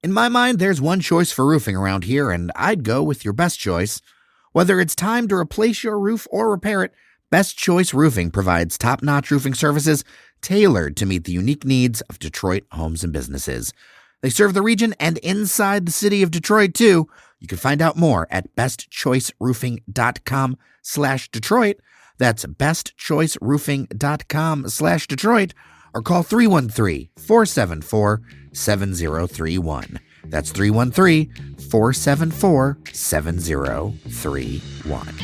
In my mind, there's one choice for roofing around here, and I'd go with your best choice. Whether it's time to replace your roof or repair it, Best Choice Roofing provides top-notch roofing services tailored to meet the unique needs of Detroit homes and businesses. They serve the region and inside the city of Detroit, too. You can find out more at bestchoiceroofing.com/Detroit. That's bestchoiceroofing.com/Detroit, or call 313-474-7031. That's 313-474-7031.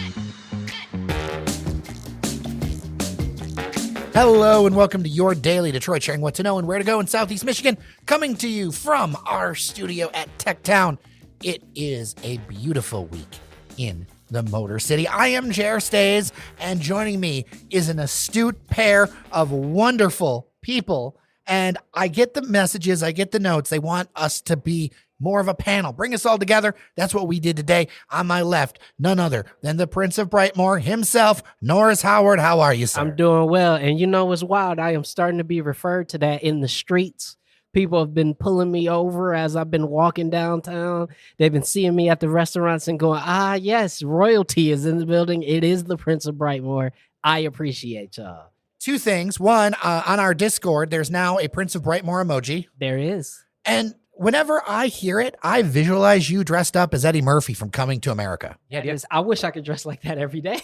Hello and welcome to your daily Detroit, sharing what to know and where to go in Southeast Michigan, coming to you from our studio at Tech Town. It is a beautiful week in the Motor City. I am Jer Stays, and joining me is an astute pair of wonderful people. And I get the messages, I get the notes. They want us to be more of a panel. Bring us all together. That's what we did today. On my left, none other than the Prince of Brightmoor himself, Norris Howard. How are you, sir? I'm doing well. And you know what's wild? I am starting to be referred to that in the streets. People have been pulling me over as I've been walking downtown. They've been seeing me at the restaurants and going, yes, royalty is in the building. It is the Prince of Brightmoor. I appreciate y'all. Two things. One, on our Discord, there's now a Prince of Brightmoor emoji. There is. And whenever I hear it, I visualize you dressed up as Eddie Murphy from Coming to America. Yeah, I wish I could dress like that every day.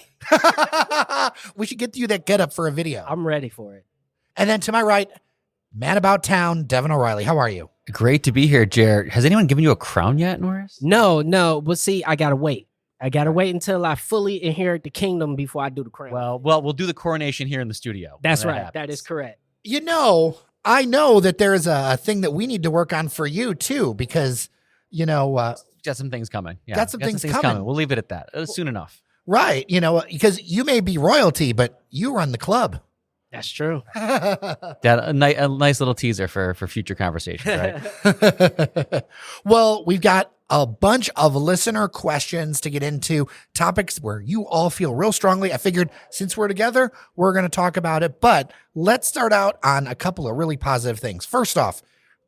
We should get you that getup for a video. I'm ready for it. And then to my right, man about town, Devon O'Reilly. How are you? Great to be here, Jared. Has anyone given you a crown yet, Norris? No. But see, I got to wait. I got to wait until I fully inherit the kingdom before I do the crown. Well, we'll do the coronation here in the studio. That's right. That is correct. You know, I know that there's a thing that we need to work on for you, too, because, got some things coming. Yeah, got some things coming. We'll leave it at that. Soon enough. Right. Because you may be royalty, but you run the club. That's true. Yeah, a nice little teaser for future conversations, right? Well, we've got a bunch of listener questions to get into, topics where you all feel real strongly. I figured since we're together, we're going to talk about it. But let's start out on a couple of really positive things. First off,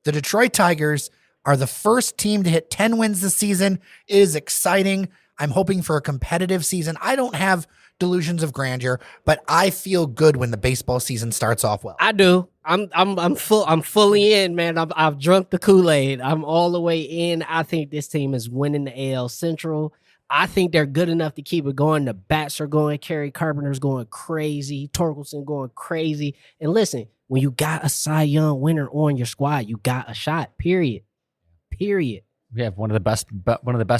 the Detroit Tigers are the first team to hit 10 wins this season. It is exciting. I'm hoping for a competitive season. I don't have delusions of grandeur, but I feel good when the baseball season starts off well. I do. I'm fully in, man. I've drunk the Kool-Aid. I'm all the way in. I think this team is winning the AL Central. I think they're good enough to keep it going. The bats are going. Kerry Carpenter's going crazy. Torkelson going crazy. And listen, when you got a Cy Young winner on your squad, you got a shot. Period. We have one of the best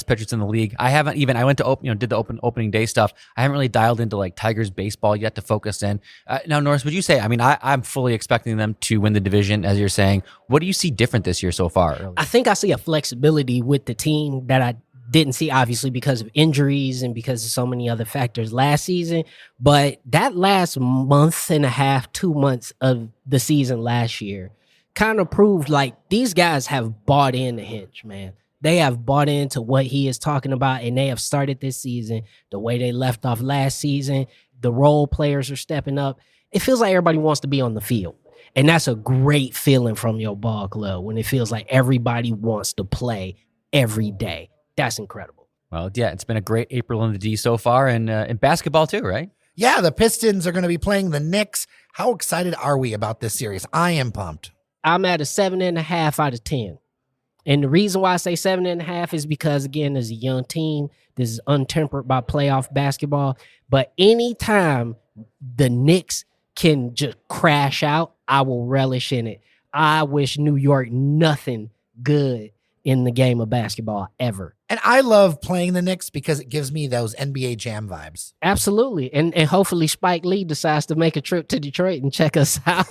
pitchers in the league. I went to did the opening day stuff. I haven't really dialed into like Tigers baseball yet to focus in. Now, Norris, would you say? I mean, I'm fully expecting them to win the division, as you're saying. What do you see different this year so far? I think I see a flexibility with the team that I didn't see, obviously, because of injuries and because of so many other factors last season. But that last month and a half, 2 months of the season last year kind of proved like these guys have bought into Hinch, man. They have bought into what he is talking about, and they have started this season the way they left off last season. The role players are stepping up. It feels like everybody wants to be on the field, and that's a great feeling from your ball club when it feels like everybody wants to play every day. That's incredible. Well, yeah, it's been a great April in the D so far, and in basketball too, right? Yeah, the Pistons are going to be playing the Knicks. How excited are we about this series? I am pumped. I'm at a 7.5 out of 10. And the reason why I say 7.5 is because, again, there's a young team. This is untempered by playoff basketball. But anytime the Knicks can just crash out, I will relish in it. I wish New York nothing good in the game of basketball ever. And I love playing the Knicks because it gives me those NBA Jam vibes. Absolutely. And hopefully Spike Lee decides to make a trip to Detroit and check us out.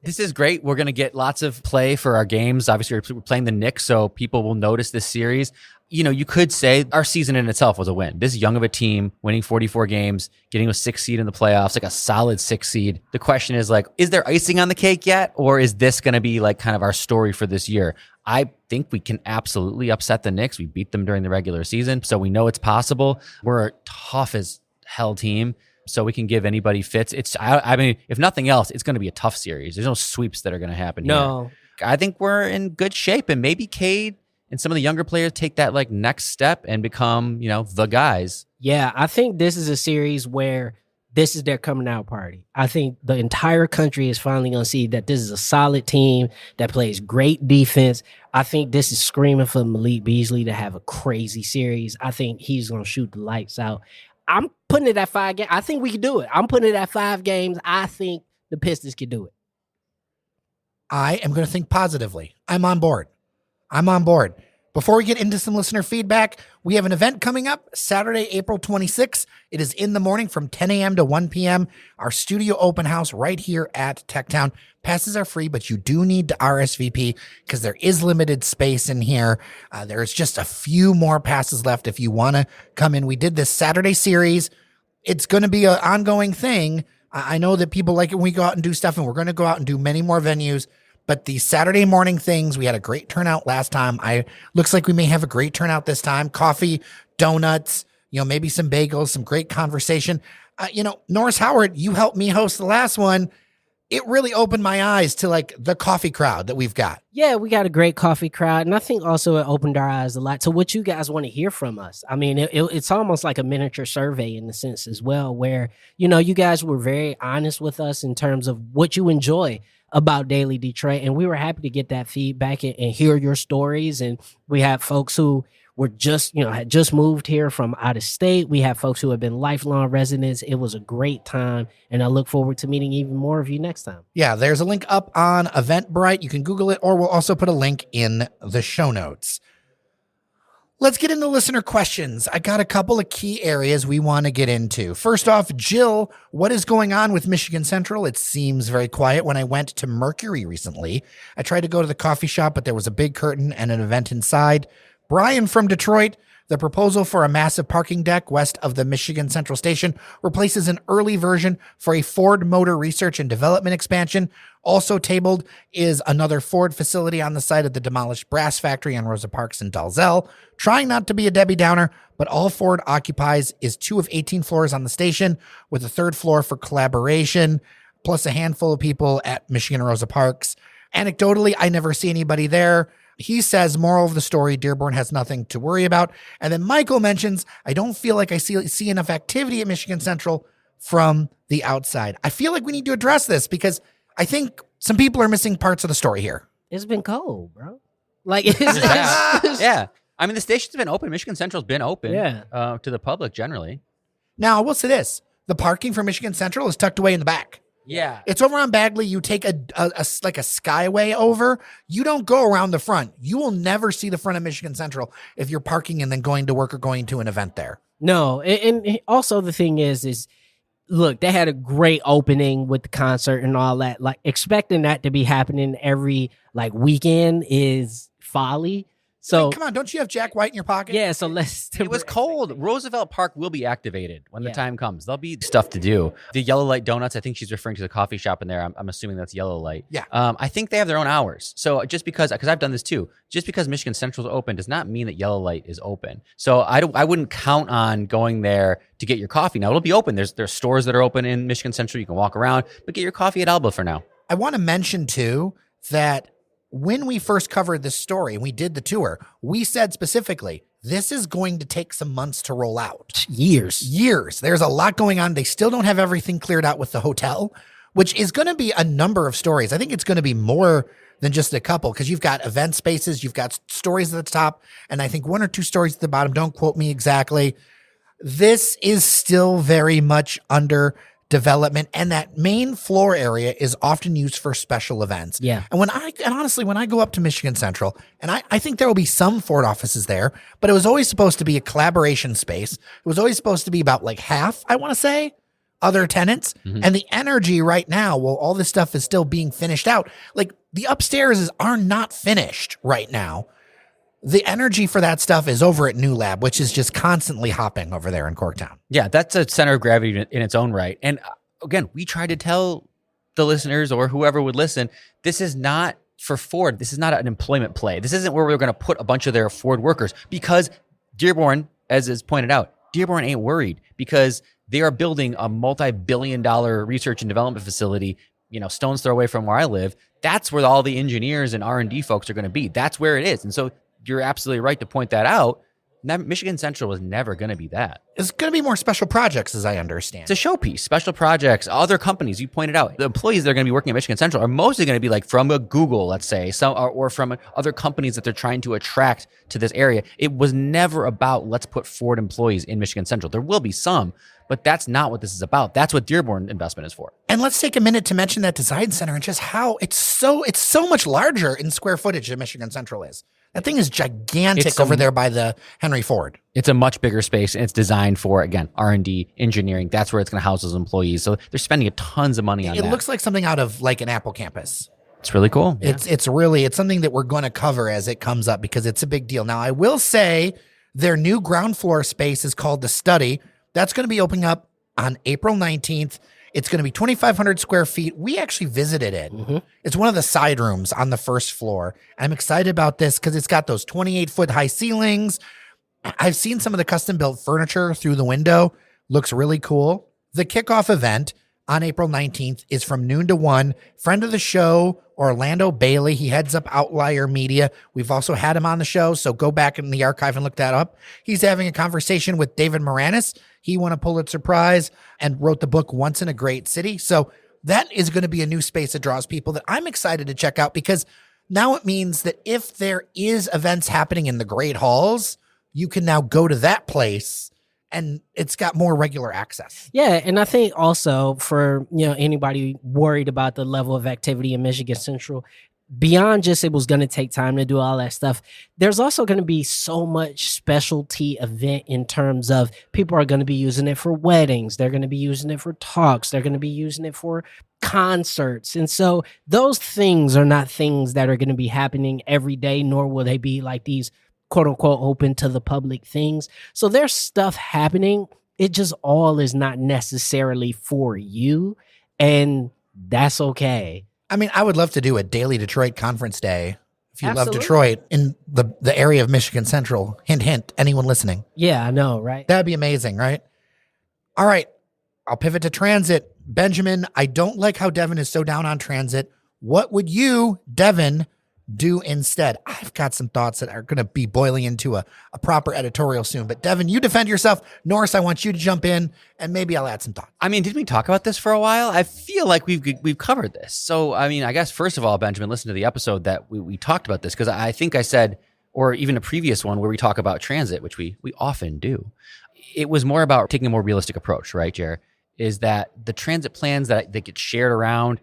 This is great. We're going to get lots of play for our games. Obviously, we're playing the Knicks, so people will notice this series. You could say our season in itself was a win. This young of a team, winning 44 games, getting a 6th seed in the playoffs, like a solid 6th seed. The question is is there icing on the cake yet? Or is this going to be like kind of our story for this year? I think we can absolutely upset the Knicks. We beat them during the regular season, so we know it's possible. We're a tough as hell team, so we can give anybody fits. I mean, if nothing else, it's going to be a tough series. There's no sweeps that are going to happen here. No. I think we're in good shape, and maybe Cade and some of the younger players take that like next step and become, the guys. Yeah, I think this is a series where this is their coming out party. I think the entire country is finally going to see that this is a solid team that plays great defense. I think this is screaming for Malik Beasley to have a crazy series. I think he's going to shoot the lights out. I'm putting it at 5 games. I think we can do it. I'm putting it at 5 games. I think the Pistons can do it. I am going to think positively. I'm on board. Before we get into some listener feedback, we have an event coming up Saturday, April 26th. It is in the morning from 10 a.m. to 1 p.m. Our studio open house right here at Techtown. Passes are free, but you do need to RSVP because there is limited space in here. There's just a few more passes left if you want to come in. We did this Saturday series. It's going to be an ongoing thing. I know that people like it when we go out and do stuff, and we're going to go out and do many more venues. But the Saturday morning things, we had a great turnout last time. Looks like we may have a great turnout this time. Coffee, donuts, maybe some bagels, some great conversation. Norris Howard, you helped me host the last one. It really opened my eyes to like the coffee crowd that we've got. Yeah, we got a great coffee crowd. And I think also it opened our eyes a lot to what you guys want to hear from us. I mean, it's almost like a miniature survey in the sense as well, where, you guys were very honest with us in terms of what you enjoy about Daily Detroit. And we were happy to get that feedback and hear your stories. And we have folks who were had just moved here from out of state. We have folks who have been lifelong residents. It was a great time. And I look forward to meeting even more of you next time. Yeah, there's a link up on Eventbrite. You can Google it, or we'll also put a link in the show notes. Let's get into listener questions. I got a couple of key areas we want to get into. First off, Jill, what is going on with Michigan Central? It seems very quiet. When I went to Mercury recently, I tried to go to the coffee shop, but there was a big curtain and an event inside. Brian from Detroit, the proposal for a massive parking deck west of the Michigan Central Station replaces an early version for a Ford Motor Research and Development expansion. Also tabled is another Ford facility on the site of the demolished brass factory on Rosa Parks in Dalzell. Trying not to be a Debbie Downer, but all Ford occupies is 2 of 18 floors on the station, with a 3rd floor for collaboration, plus a handful of people at Michigan Rosa Parks. Anecdotally, I never see anybody there. He says, moral of the story, Dearborn has nothing to worry about. And then Michael mentions, I don't feel like I see enough activity at Michigan Central from the outside. I feel like we need to address this because I think some people are missing parts of the story here. It's been cold, bro. Yeah. I mean, the station's been open. Michigan Central's been open to the public generally. Now, I will say this. The parking for Michigan Central is tucked away in the back. Yeah. It's over on Bagley. You take a skyway over. You don't go around the front. You will never see the front of Michigan Central if you're parking and then going to work or going to an event there. No. And also the thing is look, they had a great opening with the concert and all that. Like expecting that to be happening every weekend is folly. So come on, don't you have Jack White in your pocket? Yeah, so let's. It was cold. Roosevelt Park will be activated when the time comes. There'll be stuff to do. The Yellow Light Donuts, I think she's referring to the coffee shop in there. I'm assuming that's Yellow Light. Yeah. I think they have their own hours. So just because I've done this too, just because Michigan Central's open does not mean that Yellow Light is open. So I wouldn't count on going there to get your coffee. Now it'll be open. There's stores that are open in Michigan Central. You can walk around, but get your coffee at Alba for now. I want to mention too that when we first covered this story and we did the tour, we said specifically, this is going to take some months to roll out. Years. There's a lot going on. They still don't have everything cleared out with the hotel, which is going to be a number of stories. I think it's going to be more than just a couple because you've got event spaces, you've got stories at the top, and I think 1 or 2 stories at the bottom. Don't quote me exactly. This is still very much under development, and that main floor area is often used for special events. Yeah. And honestly, when I go up to Michigan Central, and I think there will be some Ford offices there, but it was always supposed to be a collaboration space. It was always supposed to be about half, I want to say, other tenants. Mm-hmm. And the energy right now, while all this stuff is still being finished out, the upstairs are not finished right now. The energy for that stuff is over at New Lab, which is just constantly hopping over there in Corktown. Yeah, that's a center of gravity in its own right. And again, we tried to tell the listeners or whoever would listen, this is not for Ford. This is not an employment play. This isn't where we're going to put a bunch of their Ford workers because Dearborn, as is pointed out, Dearborn ain't worried because they are building a multi-billion-dollar research and development facility, stone's throw away from where I live. That's where all the engineers and R&D folks are going to be. That's where it is. And so you're absolutely right to point that out. Michigan Central was never going to be that. It's going to be more special projects, as I understand. It's a showpiece, special projects, other companies. You pointed out the employees that are going to be working at Michigan Central are mostly going to be like from a Google, let's say, or from other companies that they're trying to attract to this area. It was never about let's put Ford employees in Michigan Central. There will be some, but that's not what this is about. That's what Dearborn investment is for. And let's take a minute to mention that design center and just how it's so much larger in square footage than Michigan Central is. That thing is gigantic over there by the Henry Ford. It's a much bigger space, and it's designed for, again, R&D, engineering. That's where it's going to house those employees. So they're spending tons of money on that. It looks like something out of like an Apple campus. It's really cool. Yeah. It's something that we're going to cover as it comes up because it's a big deal. Now, I will say their new ground floor space is called The Study. That's going to be opening up on April 19th. It's going to be 2,500 square feet. We actually visited it. Mm-hmm. It's one of the side rooms on the first floor. I'm excited about this because it's got those 28-foot high ceilings. I've seen some of the custom-built furniture through the window. Looks really cool. The kickoff event on April 19th is from noon to 1. Friend of the show, Orlando Bailey. He heads up Outlier Media. We've also had him on the show, so go back in the archive and look that up. He's having a conversation with David Moranis. He won a Pulitzer Prize and wrote the book Once in a Great City. So that is going to be a new space that draws people that I'm excited to check out because now it means that if there is events happening in the great halls, you can now go to that place and it's got more regular access. Yeah, and I think also for anybody worried about the level of activity in Michigan Central, beyond just it was going to take time to do all that stuff, there's also going to be so much specialty event in terms of people are going to be using it for weddings. They're going to be using it for talks. They're going to be using it for concerts. And so those things are not things that are going to be happening every day, nor will they be like these quote unquote open to the public things. So there's stuff happening. It just all is not necessarily for you. And that's okay. I mean, I would love to do a Daily Detroit conference day. If you Absolutely. love Detroit in the area of Michigan Central, hint, hint, anyone listening. Yeah, I know, right? That'd be amazing, right? All right. I'll pivot to transit. Benjamin, I don't like how Devon is so down on transit. What would you, Devon, do instead? I've got some thoughts that are going to be boiling into a proper editorial soon. But Devon, you defend yourself. Norris, I want you to jump in, and maybe I'll add some thoughts. I mean, did we talk about this for a while? I feel like we've covered this. So, I mean, I guess, first of all, Benjamin, listen to the episode that we talked about this, because I think I said, or even a previous one where we talk about transit, which we often do. It was more about taking a more realistic approach, right, Jared? Is that the transit plans that get shared around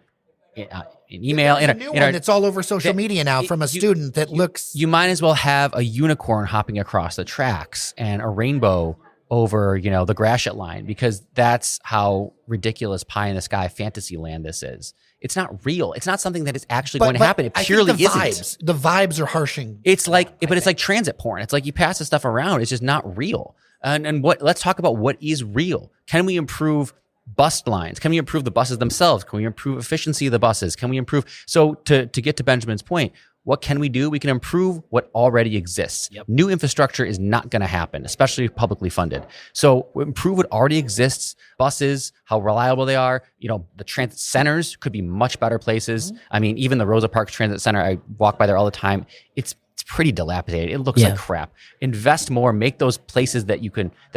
in email. There's a new one that's all over social media now from a student that looks... You might as well have a unicorn hopping across the tracks and a rainbow over, the Gratiot line, because that's how ridiculous pie in the sky fantasy land this is. It's not real. It's not something that is actually going to happen. It purely isn't. The vibes are harshing. It's like, but it's like transit porn. It's like you pass this stuff around. It's just not real. And let's talk about what is real. Can we improve bus lines? Can we improve the buses themselves? Can we improve efficiency of the buses? Can we improve? So to get to Benjamin's point, what can we do? We can improve what already exists. Yep. New infrastructure is not going to happen, especially publicly funded. So improve what already exists. Buses, how reliable they are. The transit centers could be much better places. Mm-hmm. I mean, even the Rosa Parks Transit Center, I walk by there all the time. It's pretty dilapidated. It looks like crap. Invest more, make those places that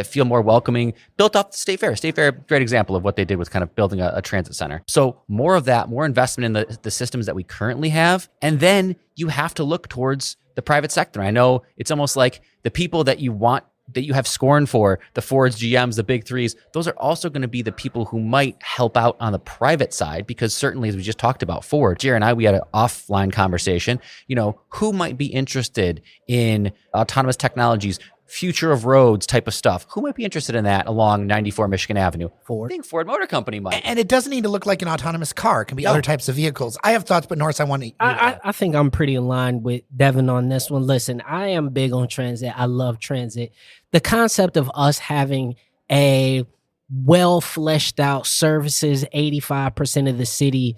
feel more welcoming. Built off the State Fair. State Fair, great example of what they did with kind of building a transit center. So more of that, more investment in the systems that we currently have. And then you have to look towards the private sector. I know it's almost like the people that you want, that you have scorn for, the Fords, GMs, the big threes, those are also going to be the people who might help out on the private side, because certainly, as we just talked about Ford, Jared and I, we had an offline conversation, who might be interested in autonomous technologies, future of roads type of stuff. Who might be interested in that along 94 Michigan Avenue? Ford. I think Ford Motor Company might. And it doesn't need to look like an autonomous car. It can be other types of vehicles. I have thoughts, but Norris, I think I'm pretty in line with Devon on this one. Listen, I am big on transit. I love transit. The concept of us having a well fleshed out services, 85% of the city,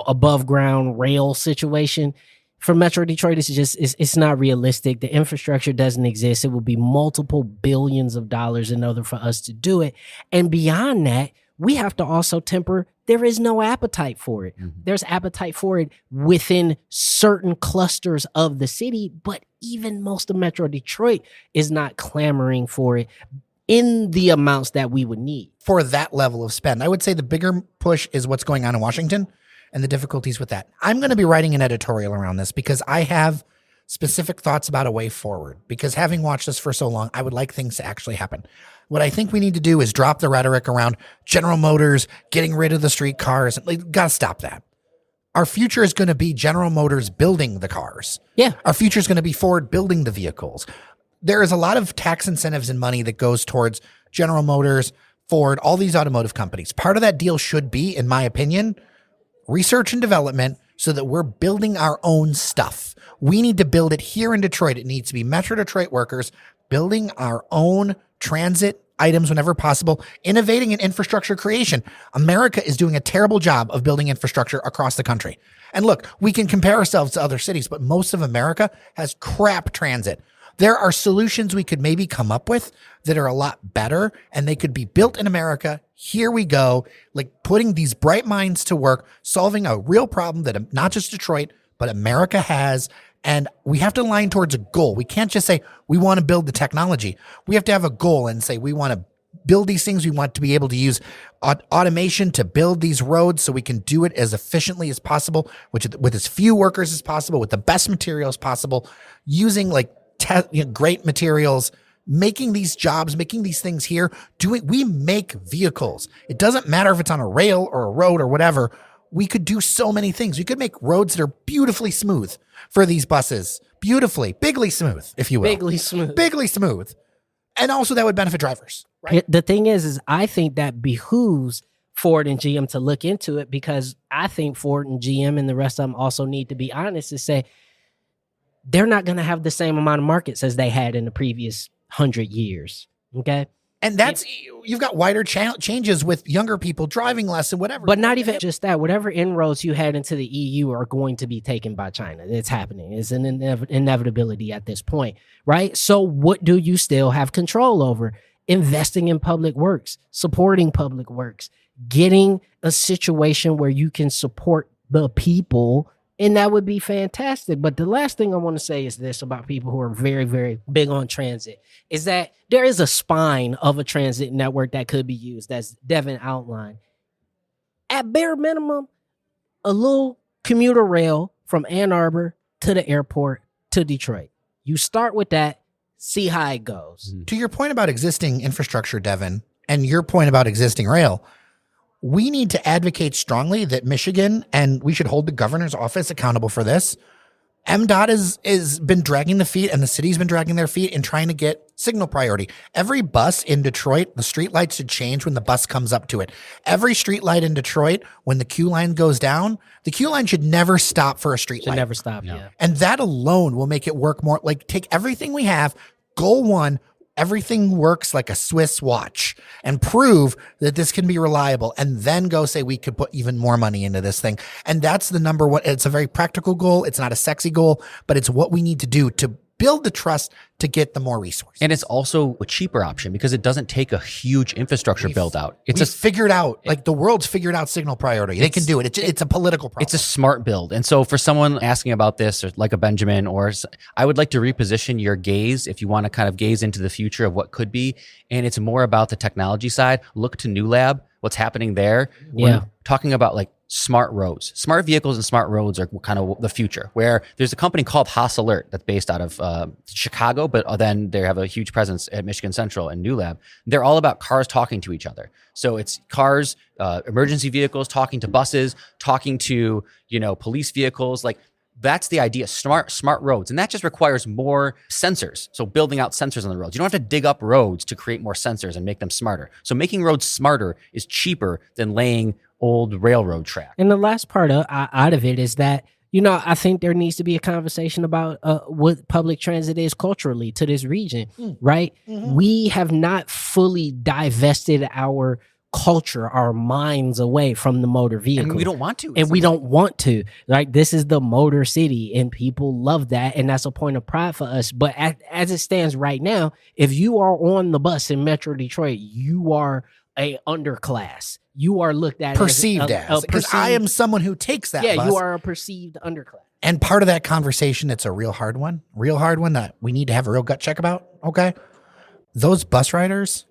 above ground rail situation. For Metro Detroit, it's not realistic. The infrastructure doesn't exist. It will be multiple billions of dollars in order for us to do it. And beyond that, we have to also temper there is no appetite for it. There's appetite for it within certain clusters of the city, but even most of Metro Detroit is not clamoring for it in the amounts that we would need for that level of spend. I would say the bigger push is what's going on in Washington and the difficulties with that. I'm going to be writing an editorial around this because I have specific thoughts about a way forward, because having watched this for so long, I would like things to actually happen. What I think we need to do is drop the rhetoric around General Motors getting rid of the street cars. Gotta stop that. Our future is going to be General Motors building the cars. Yeah. Our future is going to be Ford building the vehicles. There is a lot of tax incentives and money that goes towards General Motors, Ford, all these automotive companies. Part of that deal should be, in my opinion, research and development so that we're building our own stuff. We need to build it here in Detroit. It needs to be Metro Detroit workers building our own transit items whenever possible, innovating in infrastructure creation. America is doing a terrible job of building infrastructure across the country. And look, we can compare ourselves to other cities, but most of America has crap transit. There are solutions we could maybe come up with that are a lot better, and they could be built in America. Here we go, like putting these bright minds to work, solving a real problem that not just Detroit, but America has. And we have to align towards a goal. We can't just say we want to build the technology. We have to have a goal and say we want to build these things. We want to be able to use automation to build these roads so we can do it as efficiently as possible, with as few workers as possible, with the best materials possible, using great materials, making these jobs, making these things here. We make vehicles. It doesn't matter if it's on a rail or a road or whatever. We could do so many things. We could make roads that are beautifully smooth for these buses. Bigly smooth, if you will. Bigly smooth. And also that would benefit drivers. Right? The thing is I think that behooves Ford and GM to look into it, because I think Ford and GM and the rest of them also need to be honest and say they're not going to have the same amount of markets as they had in the previous 100 years. Okay. And you've got wider changes with younger people driving less and whatever. But not even just that. Whatever inroads you had into the EU are going to be taken by China. It's happening. It's an inevitability at this point, right? So what do you still have control over? Investing in public works, supporting public works, getting a situation where you can support the people. And that would be fantastic. But the last thing I want to say is this about people who are very, very big on transit, is that there is a spine of a transit network that could be used, as Devon outlined. At bare minimum, a little commuter rail from Ann Arbor to the airport to Detroit. You start with that, see how it goes. To your point about existing infrastructure, Devon, and your point about existing rail, we need to advocate strongly that Michigan, and we should hold the governor's office accountable for this. MDOT has been dragging the feet, and the city's been dragging their feet in trying to get signal priority. Every bus in Detroit, the street light should change when the bus comes up to it. Every street light in Detroit, when the queue line goes down, the queue line should never stop for a street light. Should never stop, yeah. And that alone will make it work more. Like, take everything we have, goal one, everything works like a Swiss watch, and prove that this can be reliable, and then go say we could put even more money into this thing. And that's the number one. It's a very practical goal. It's not a sexy goal, but it's what we need to do to build the trust to get the more resources. And it's also a cheaper option because it doesn't take a huge infrastructure build out. It's figured out, like the world's figured out signal priority. They can do it. It's a political problem. It's a smart build. And so for someone asking about this, or like a Benjamin, I would like to reposition your gaze if you want to kind of gaze into the future of what could be. And it's more about the technology side. Look to New Lab, what's happening there. Yeah. We're talking about like smart roads. Smart vehicles and smart roads are kind of the future, where there's a company called Haas Alert that's based out of Chicago, but then they have a huge presence at Michigan Central and New Lab. They're all about cars talking to each other. So it's cars, emergency vehicles talking to buses, talking to, police vehicles. Like, that's the idea, smart roads. And that just requires more sensors. So building out sensors on the roads. You don't have to dig up roads to create more sensors and make them smarter. So making roads smarter is cheaper than laying old railroad track. And the last part out of it is that, I think there needs to be a conversation about what public transit is culturally to this region, right? Mm-hmm. We have not fully divested our culture, our minds away from the motor vehicle. And we don't want to. And we don't want to. Like, this is the motor city, and people love that, and that's a point of pride for us. But as it stands right now, if you are on the bus in Metro Detroit, you are a underclass. you are looked at perceived as, because I am someone who takes that bus. You are a perceived underclass. And part of that conversation, it's a real hard one that we need to have a real gut check about. Okay. Those bus riders,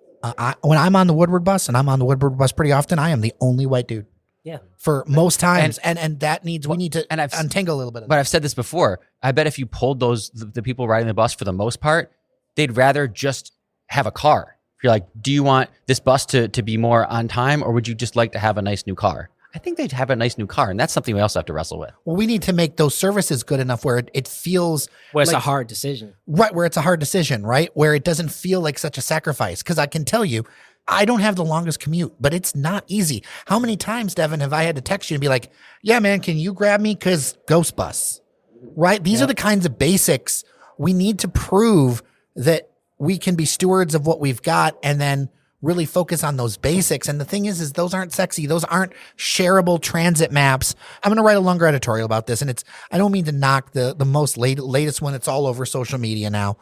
when I'm on the Woodward bus, and I'm on the Woodward bus pretty often, I am the only white dude. Yeah. For most times. And that needs, we need to untangle a little bit of that. But I've said this before. I bet if you polled the people riding the bus for the most part, they'd rather just have a car. If you're like, do you want this bus to be more on time, or would you just like to have a nice new car? I think they'd have a nice new car, and that's something we also have to wrestle with. Well, we need to make those services good enough where it feels where it's a hard decision. Right, where it's a hard decision, right? Where it doesn't feel like such a sacrifice. Because I can tell you, I don't have the longest commute, but it's not easy. How many times, Devon, have I had to text you and be like, yeah, man, can you grab me? Because ghost bus, right? These are the kinds of basics we need to prove that we can be stewards of what we've got, and then really focus on those basics. And the thing is those aren't sexy. Those aren't shareable transit maps. I'm going to write a longer editorial about this. And I don't mean to knock the most latest one. It's all over social media now,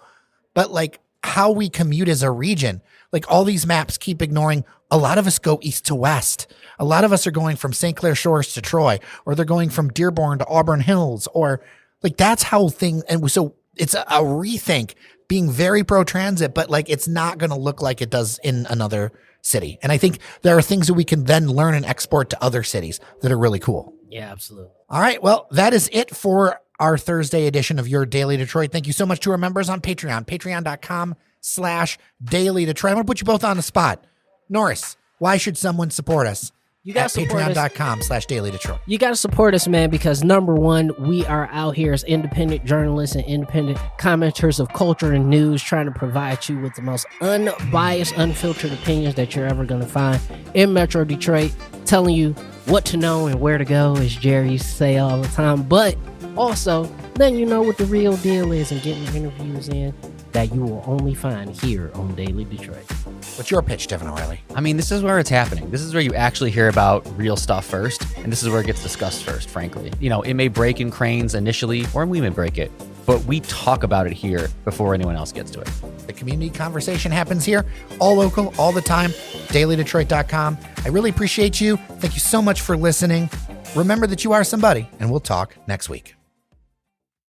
but like how we commute as a region, like all these maps keep ignoring. A lot of us go east to west. A lot of us are going from St. Clair Shores to Troy, or they're going from Dearborn to Auburn Hills, or like that's how things. And so it's a rethink, being very pro-transit, but like it's not going to look like it does in another city. And I think there are things that we can then learn and export to other cities that are really cool. Yeah, absolutely. All right. Well, that is it for our Thursday edition of Your Daily Detroit. Thank you so much to our members on Patreon, patreon.com/Daily Detroit. I'm going to put you both on the spot. Norris, why should someone support us? You got patreon.com/Daily Detroit. You got to support us, man, because number one, we are out here as independent journalists and independent commenters of culture and news, trying to provide you with the most unbiased, unfiltered opinions that you're ever going to find in Metro Detroit, telling you what to know and where to go, as Jerry say all the time, but also letting you know what the real deal is and getting interviews in that you will only find here on Daily Detroit. What's your pitch, Devon O'Reilly? I mean, this is where it's happening. This is where you actually hear about real stuff first, and this is where it gets discussed first, frankly. You know, it may break in Cranes initially, or we may break it, but we talk about it here before anyone else gets to it. The community conversation happens here, all local, all the time, dailydetroit.com. I really appreciate you. Thank you so much for listening. Remember that you are somebody, and we'll talk next week.